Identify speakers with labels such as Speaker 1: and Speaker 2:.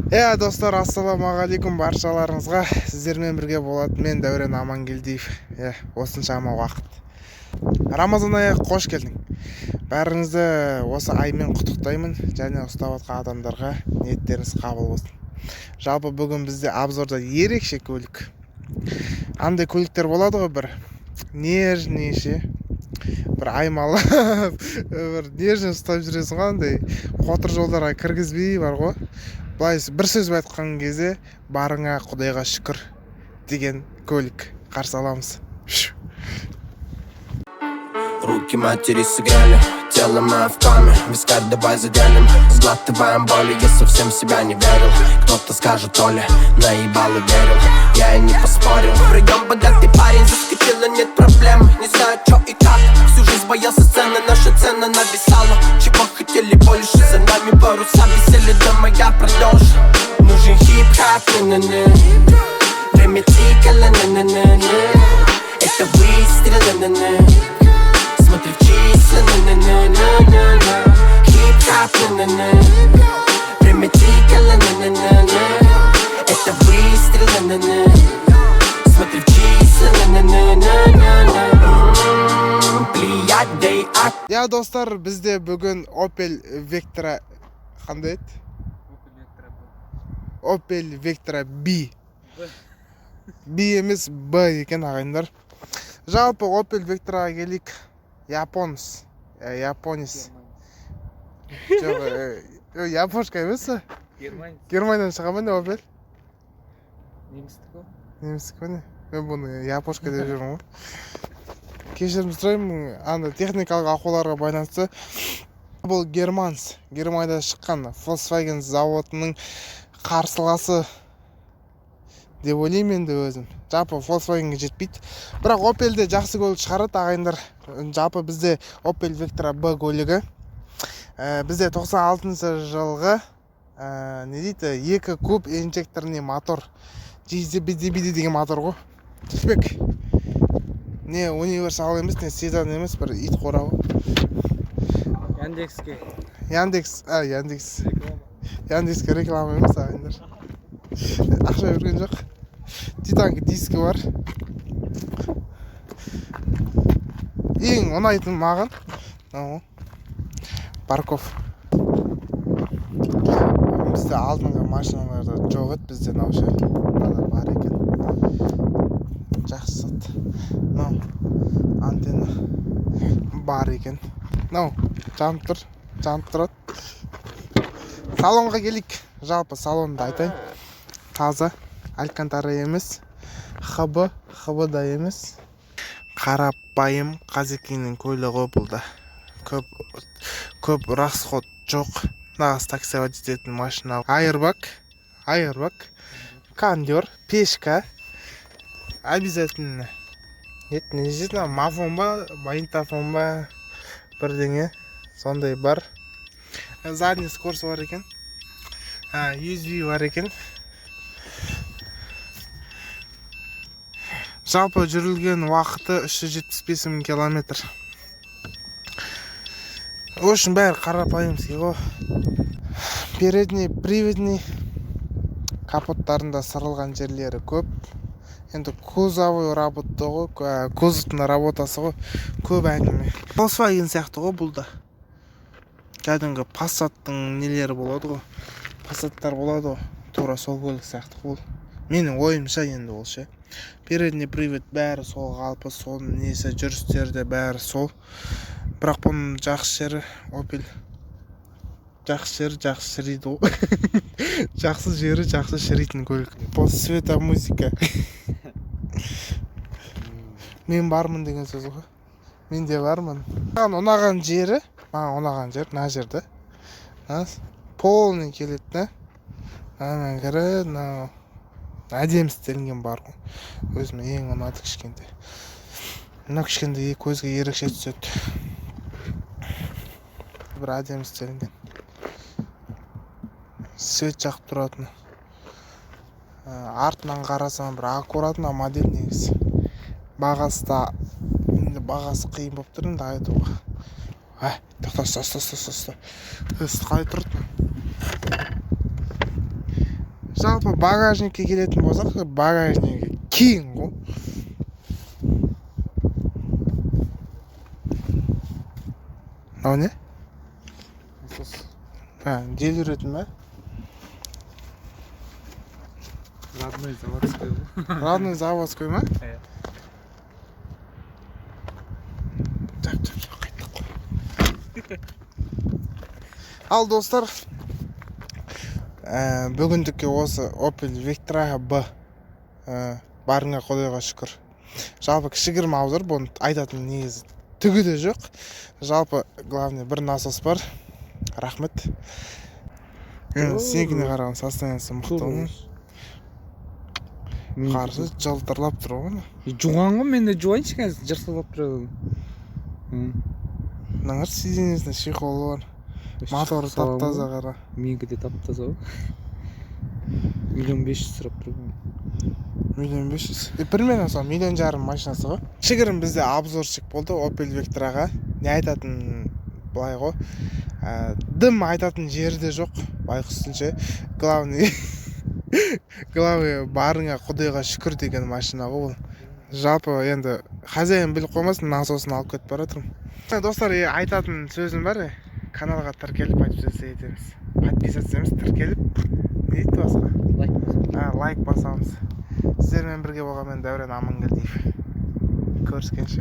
Speaker 1: Достар, ассалаумағалейкум баршаларыңызға. Сіздермен бірге болады мен Дәурен Амангелдиев. Осыншама уақыт. Рамазан айы қош келдің. Бәріңізді осы аймен құттықтаймын, және ұстап жатқан адамдарға ниеттеріңіз қабыл болсын. Жалпы бүгін бізде обзорда ерекше көлік. Андай көліктер болады ғой, бір нежнейші, бір аймалы, бір нежный ұстап жүресің ғой, андай қотыр жолдарға кіргізбей бар ғой. Былай бір сөз айтқан кезде барыңа Құдайға шүкір деген көлік қарсы аламыз.
Speaker 2: Руки матери сыграли, тело мое в коме. Вискарь давай заделим, сглатываем боли. Я совсем себя не верил. Кто-то скажет, Оля, наебал и верил. Я и не поспорил. Прием богатый парень, заскочила, нет проблем. Не знаю, что и как. Всю жизнь боялся сцены, наша цена нависала. Чего хотели больше, за нами паруса висели. Дома я продолжу. Нужен хип-хап, не-не-не. Время тикало, не-не-не. Это выстрел, не-не-не. Смотри в числа, на-на-на-на-на-на. Хип-хап, на-на-на. Время тикало, на-на-на-на. Это выстрел, на-на-на. Смотри в числа, на-на-на-на-на-на. Плеядей ак.
Speaker 1: Достар, бізде бүгін Opel Vectra қандай еді? Opel Vectra B. B емес B екен ағайындар. Жалпы Opel Vectraға келейік. Японец. Жоқ, япошка емес па? Германиядан шыға ма не Opel? Немістікі ма не? Мен бұны япошка деп жүрмін ғой. Кешірім сұраймын, анда техникалық ақауларға байланысты. Бұл Германияда шыққан Volkswagen заводының қарсыласы деп ойлаймын енді өзім. Жалпы Volkswagenге жетпейді. Бірақ Opel'де жақсы көлік шығарады ағайындар. Жалпы бізде Opel Vectra B көлігі. Бізде 96 жылғы не дейді, 2 куб инжекторный мотор. GZB деген мотор ғой. Түспек. Не универсал емес, не седан емес, бір ит қорағы. Яндекске реклама емес ағайындар. Ақша берген жоқ. Титанка диски бар. Ең ұнайтын маған парков. Бізде алдыңғы машиналарда жоқ еді, бізде наушы бар екен. Жақсы сат. Антенна бар екен. Жанып тұрады. Салонға келейік. Жалпы салонды айтайын. Таза, алькантара емес, хб да емес. Қарапайым Қазекеңнің көлігі бұлда. Көп расход жоқ. Нағыз такси водителетін машина. Айырбак, кондер, пешка. Обязательно. Не знаю, мафон ба, магнитофон ба, бірдеңе сондай бар. Задний скорость бар екен. USB бар екен. Жалпы жүрілген уақыты 375 000 километр. Өшін бәрі қарапайым сего. Передний, приводный. Капоттарында сырылған жерлері көп. Енді кузовый работа ғой, кузовтың работасы ғой, көп әңгіме. Volkswagen сияқты ғой бұл да. Кәдімгі Passat'тың нелері болады ғой. Passat'тар болады ғой. Тура сол көлік сияқты ғой. Менің ойымша енді ол ше. Передний привод бәрі сол қалпы, сол несі жүрістерде бәрі сол. Бірақ бұның жақсы жері Opel. Жақсы шірейді ғой. Жақсы жері жақсы шірейтін көлік. Бұл света музыка. Мен бармын деген сөз ғой. Мен де бармын. Маған ұнаған жері, мына жерді. Полный келеді. Әдемі істелінген бар ғой. Өзіме ең ұнады кішкенде. Мына кішкенде көзге ерекше түседі. Бір әдемі істелінген. Свет жақып тұратын. Артынан қарасам бір аккуратный модель негізі. Бағасы қиын болып тұр енді айтуға. Тоқта. Қалай тұрды? жалпы багажникке келетін болсақ, багажнигі кең ғой. Мынау не? Жел жүретін бе?
Speaker 3: Родной заводской.
Speaker 1: Родной заводской ма?
Speaker 3: Иә.
Speaker 1: Жап, қайта қой. Ал достар, бүгіндікке осы Opel Vectra B барыңа Құдайға шүкір. Жалпы кішігірім аузыр, бұны айтатын негізі түгі де жоқ. Жалпы главный бір насос бар. Рахмет. Сенікіне қараған состояниесі мықты ғой. Қарсы жалтырлап тұр ғой.
Speaker 3: Жуған ғой, мен де жуайыншы қазір, жыртылып тұрады.
Speaker 1: Мынаңыр сиденьесінде шиқолы бар. Моторы тап-таза қара.
Speaker 3: Менікі де тап-таза ғой. 1,500,000 сұрап тұр ғой.
Speaker 1: 1,500,000. Примерно сол 1,5 миллион машинасы ғой. Кішігірім бізде обзорчик болды Opel Vectraға. Не айтатын былай ғой. Дым айтатын жерде жоқ. Байқұсынше. Главный барыңа Құдайға шүкір деген машина ғой ол. Жалпы енді хозяин біліп қоймасын, насосын алып кетіп бара жатырмын. Достар, айтатын сөзім бар. Каналға тіркеліп подписаться етеміз. Подписаться емес, тіркеліп. Не дейді басқа? Лайк басамыз. Сіздермен бірге болған мен Дәурен Амангелдиев. Көріскенше.